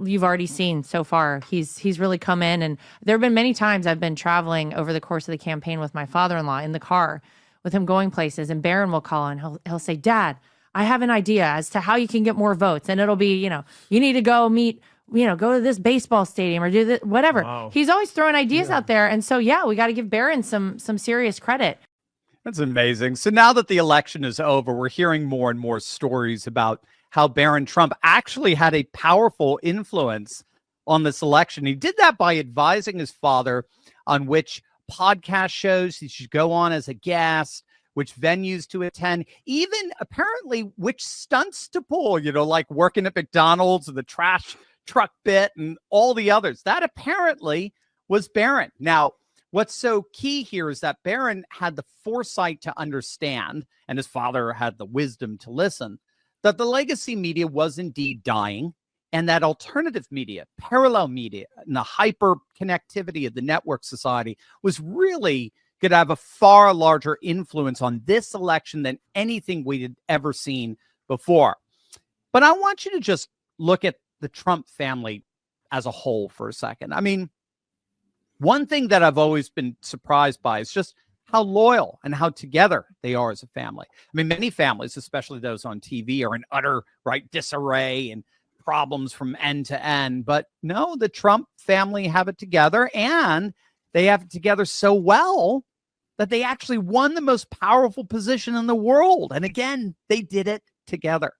you've already seen so far. He's really come in, and there have been many times I've been traveling over the course of the campaign with my father-in-law in the car with him going places, and Barron will call and he'll say, "Dad, I have an idea as to how you can get more votes," and it'll be, you need to go meet, go to this baseball stadium or do this, whatever. Wow. He's always throwing ideas out there, and so we got to give Barron some serious credit. That's amazing. So now that the election is over, we're hearing more and more stories about how Barron Trump actually had a powerful influence on this election. He did that by advising his father on which podcast shows he should go on as a guest, which venues to attend, even apparently which stunts to pull, like working at McDonald's or the trash truck bit and all the others. That apparently was Barron. Now, what's so key here is that Barron had the foresight to understand, and his father had the wisdom to listen, that the legacy media was indeed dying, and that alternative media, parallel media, and the hyper connectivity of the network society was really going to have a far larger influence on this election than anything we had ever seen before. But I want you to just look at the Trump family as a whole for a second. I mean, one thing that I've always been surprised by is just how loyal and how together they are as a family. I mean, many families, especially those on TV, are in utter disarray and problems from end to end. But no, the Trump family have it together, and they have it together so well that they actually won the most powerful position in the world. And again, they did it together.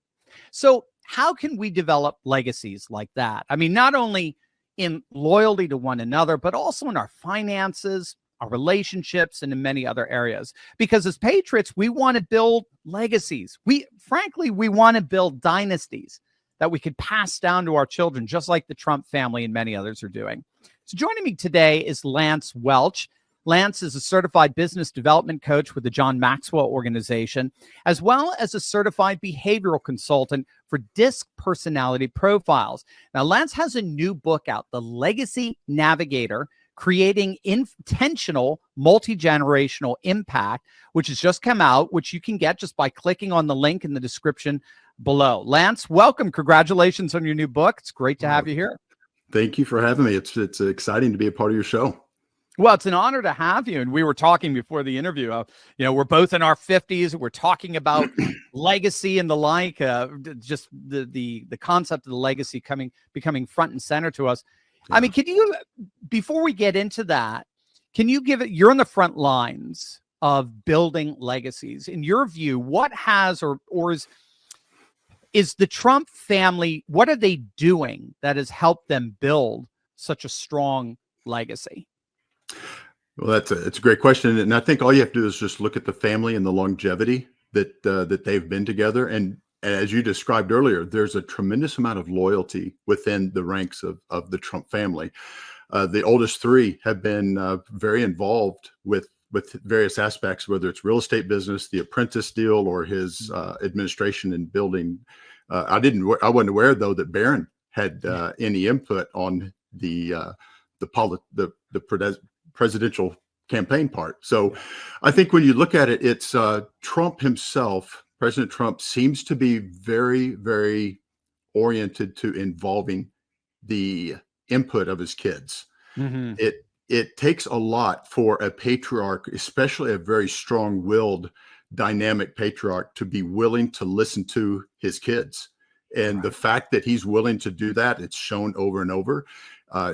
So how can we develop legacies like that? I mean, not only in loyalty to one another, but also in our finances, our relationships, and in many other areas. Because as patriots, we want to build legacies. We want to build dynasties that we could pass down to our children, just like the Trump family and many others are doing. So joining me today is Lance Welch. Lance is a certified business development coach with the John Maxwell Organization, as well as a certified behavioral consultant for DISC personality profiles. Now, Lance has a new book out, The Legacy Navigator, Creating Intentional Multi-Generational Impact, which has just come out, which you can get just by clicking on the link in the description below. Lance, welcome. Congratulations on your new book. It's great to have you here. Thank you for having me. It's exciting to be a part of your show. Well, it's an honor to have you. And we were talking before the interview. We're both in our 50s. We're talking about legacy and the like, just the concept of the legacy becoming front and center to us. Yeah. I mean, before we get into that, can you you're on the front lines of building legacies. In your view, what has or is the Trump family, what are they doing that has helped them build such a strong legacy? Well, it's a great question. And I think all you have to do is just look at the family and the longevity that they've been together. And as you described earlier, there's a tremendous amount of loyalty within the ranks of the Trump family. The oldest three have been very involved with various aspects, whether it's real estate business, the apprentice deal, or his administration and building. I wasn't aware, though, that Barron had any input on the presidential campaign part. So I think when you look at it, it's Trump himself. President Trump seems to be very, very oriented to involving the input of his kids. Mm-hmm. It takes a lot for a patriarch, especially a very strong-willed, dynamic patriarch, to be willing to listen to his kids. And right. The fact that he's willing to do that, it's shown over and over.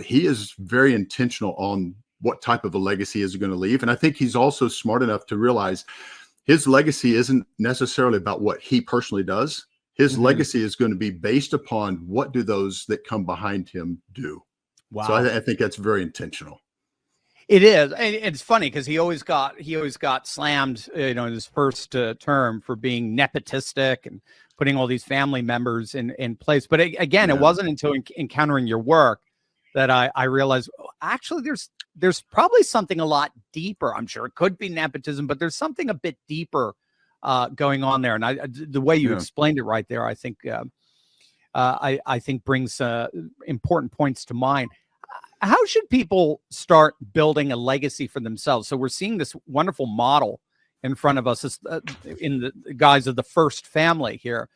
He is very intentional on what type of a legacy is going to leave. And I think he's also smart enough to realize his legacy isn't necessarily about what he personally does. His mm-hmm. legacy is going to be based upon what do those that come behind him do. Wow. So I think that's very intentional. It is. And it's funny because he always got slammed, in his first term for being nepotistic and putting all these family members in place. But again, It wasn't until encountering your work that I realized, actually, there's probably something a lot deeper. I'm sure it could be nepotism, but there's something a bit deeper going on there. And the way you explained it right there, I think brings important points to mind. How should people start building a legacy for themselves? So we're seeing this wonderful model in front of us in the guise of the first family here.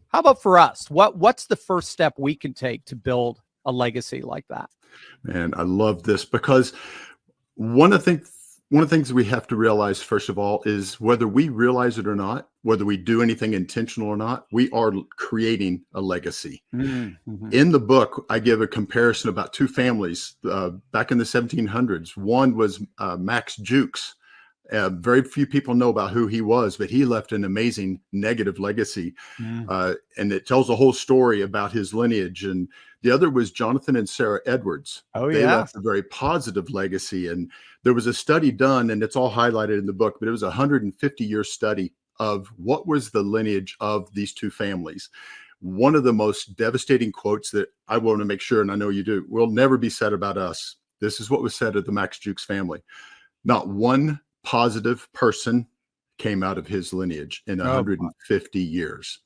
How about for us? What's the first step we can take to build a legacy like that? And I love this because one of the things one of the things we have to realize, first of all, is whether we realize it or not, whether we do anything intentional or not, we are creating a legacy. Mm-hmm. In the book, I give a comparison about two families back in the 1700s. One was Max Jukes. Very few people know about who he was, but he left an amazing negative legacy. And it tells a whole story about his lineage. And the other was Jonathan and Sarah Edwards. Oh, they yeah. left a very positive legacy. And there was a study done, and it's all highlighted in the book, but it was a 150-year study of what was the lineage of these two families. One of the most devastating quotes that I want to make sure, and I know you do, will never be said about us. This is what was said of the Max Jukes family. Not one positive person came out of his lineage in 150 years.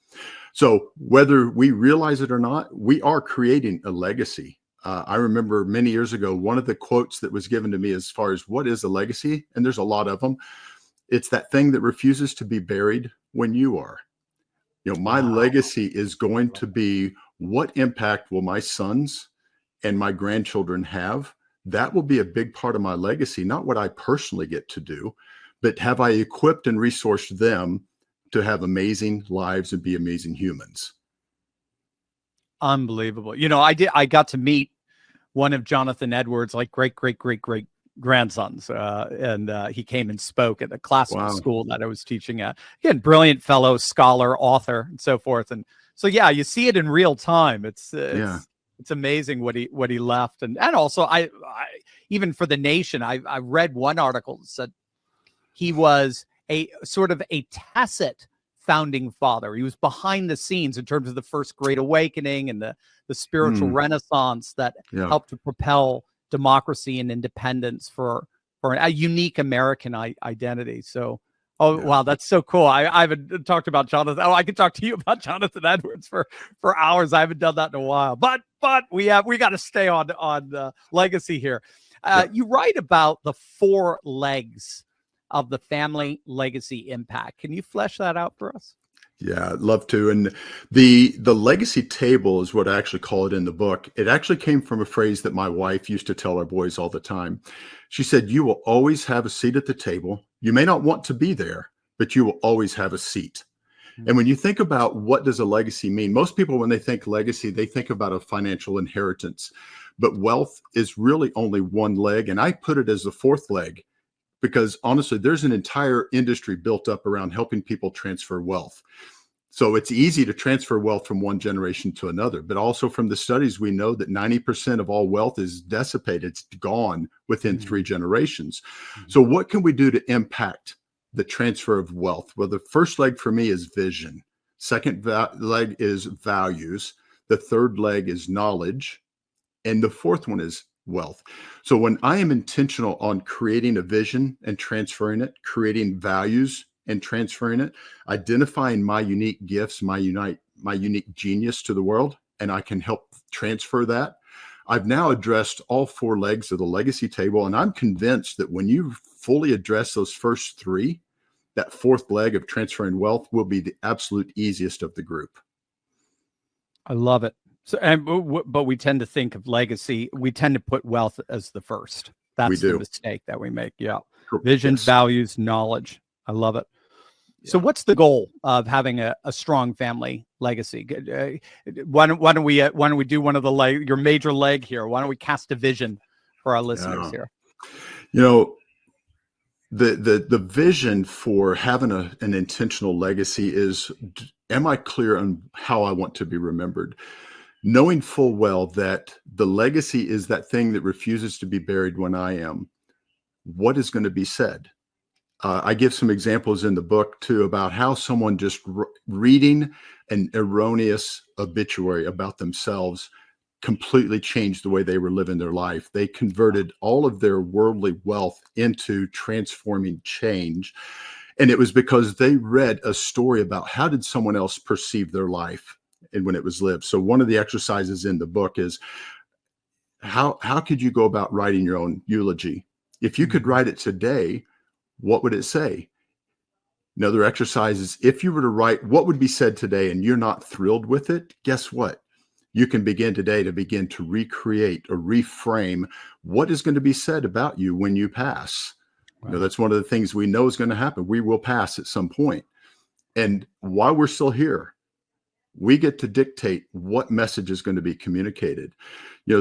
So whether we realize it or not, we are creating a legacy. I remember many years ago, one of the quotes that was given to me as far as what is a legacy, and there's a lot of them, it's that thing that refuses to be buried when you are. You know, my legacy is going to be what impact will my sons and my grandchildren have. That will be a big part of my legacy, not what I personally get to do, but have I equipped and resourced them to have amazing lives and be amazing humans. Unbelievable. You know, I got to meet one of Jonathan Edwards, like great grandsons. And he came and spoke at the classical school that I was teaching at. Again, brilliant fellow, scholar, author, and so forth. And so, yeah, you see it in real time. It's amazing what he left. And also I even for the nation, I read one article that said he was a sort of a tacit founding father. He was behind the scenes in terms of the first Great Awakening and the spiritual renaissance that helped to propel democracy and independence for a unique American identity. So, wow, that's so cool. I haven't talked about Jonathan. I could talk to you about Jonathan Edwards for hours. I haven't done that in a while. But we got to stay on legacy here. You write about the 4 legs of the family legacy impact. Can you flesh that out for us? Yeah, I'd love to. And the legacy table is what I actually call it in the book. It actually came from a phrase that my wife used to tell our boys all the time. She said, "You will always have a seat at the table. You may not want to be there, but you will always have a seat." And when you think about what does a legacy mean, most people, when they think legacy, they think about a financial inheritance. But wealth is really only one leg. And I put it as the 4th leg, because honestly, there's an entire industry built up around helping people transfer wealth. So it's easy to transfer wealth from one generation to another, but also from the studies, we know that 90% of all wealth is dissipated. It's gone within 3 generations. So what can we do to impact the transfer of wealth? Well, the first leg for me is vision. Second leg is values. The third leg is knowledge. And the fourth one is wealth. So when I am intentional on creating a vision and transferring it, creating values and transferring it, identifying my unique gifts, my unique genius to the world, and I can help transfer that, I've now addressed all 4 legs of the legacy table. And I'm convinced that when you fully address those first 3, that 4th leg of transferring wealth will be the absolute easiest of the group. I love it. So, but we tend to think of legacy. We tend to put wealth as the first. That's the mistake that we make. Yeah. Vision, values, knowledge. I love it. Yeah. So what's the goal of having a strong family legacy? Why don't we do one of your major leg here? Why don't we cast a vision for our listeners here? You know, the vision for having an intentional legacy is, am I clear on how I want to be remembered? Knowing full well that the legacy is that thing that refuses to be buried when I am, what is going to be said? I give some examples in the book too about how someone just reading an erroneous obituary about themselves completely changed the way they were living their life. They converted all of their worldly wealth into transforming change. And it was because they read a story about how did someone else perceive their life and when it was lived. So one of the exercises in the book is how could you go about writing your own eulogy? If you could write it today, what would it say? Another exercise is, if you were to write what would be said today and you're not thrilled with it, guess what? You can begin today to begin to recreate or reframe what is going to be said about you when you pass. Wow. That's one of the things we know is going to happen. We will pass at some point. And while we're still here, we get to dictate what message is going to be communicated.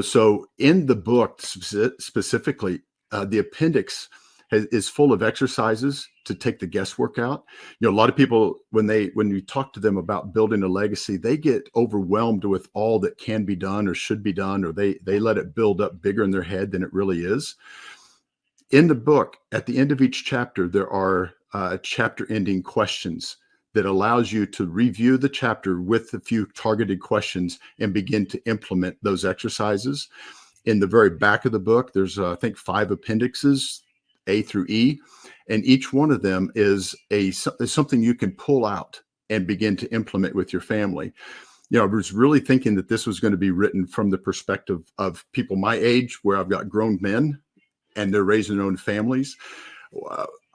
So in the book specifically, the appendix is full of exercises to take the guesswork out. A lot of people, when you talk to them about building a legacy, they get overwhelmed with all that can be done or should be done, or they let it build up bigger in their head than it really is. In the book, at the end of each chapter, there are chapter ending questions that allows you to review the chapter with a few targeted questions and begin to implement those exercises. In the very back of the book, there's, I think, 5 appendixes, A through E, and each one of them is something you can pull out and begin to implement with your family. I was really thinking that this was going to be written from the perspective of people my age, where I've got grown men and they're raising their own families.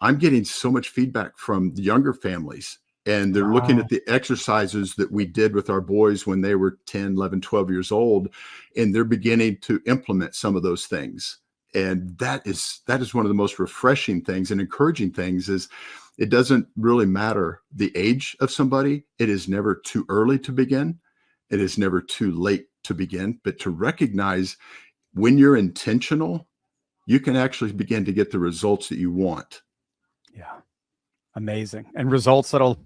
I'm getting so much feedback from the younger families, and they're looking at the exercises that we did with our boys when they were 10, 11, 12 years old, and they're beginning to implement some of those things. And that is one of the most refreshing things and encouraging things. Is it doesn't really matter the age of somebody. It is never too early to begin. It is never too late to begin, but to recognize when you're intentional, you can actually begin to get the results that you want. Yeah. Amazing. And results that'll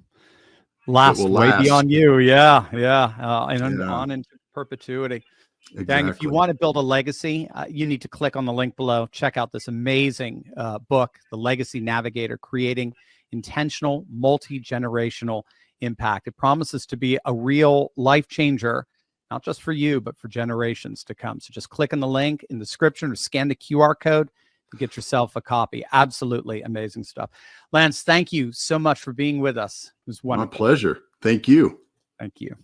last way beyond you. Yeah. And on into perpetuity. Exactly. Dang, if you want to build a legacy, you need to click on the link below. Check out this amazing book, The Legacy Navigator, Creating Intentional Multi-Generational Impact. It promises to be a real life changer, not just for you, but for generations to come. So just click on the link in the description or scan the QR code to get yourself a copy. Absolutely amazing stuff. Lance, thank you so much for being with us. It was wonderful. My pleasure. Thank you. Thank you.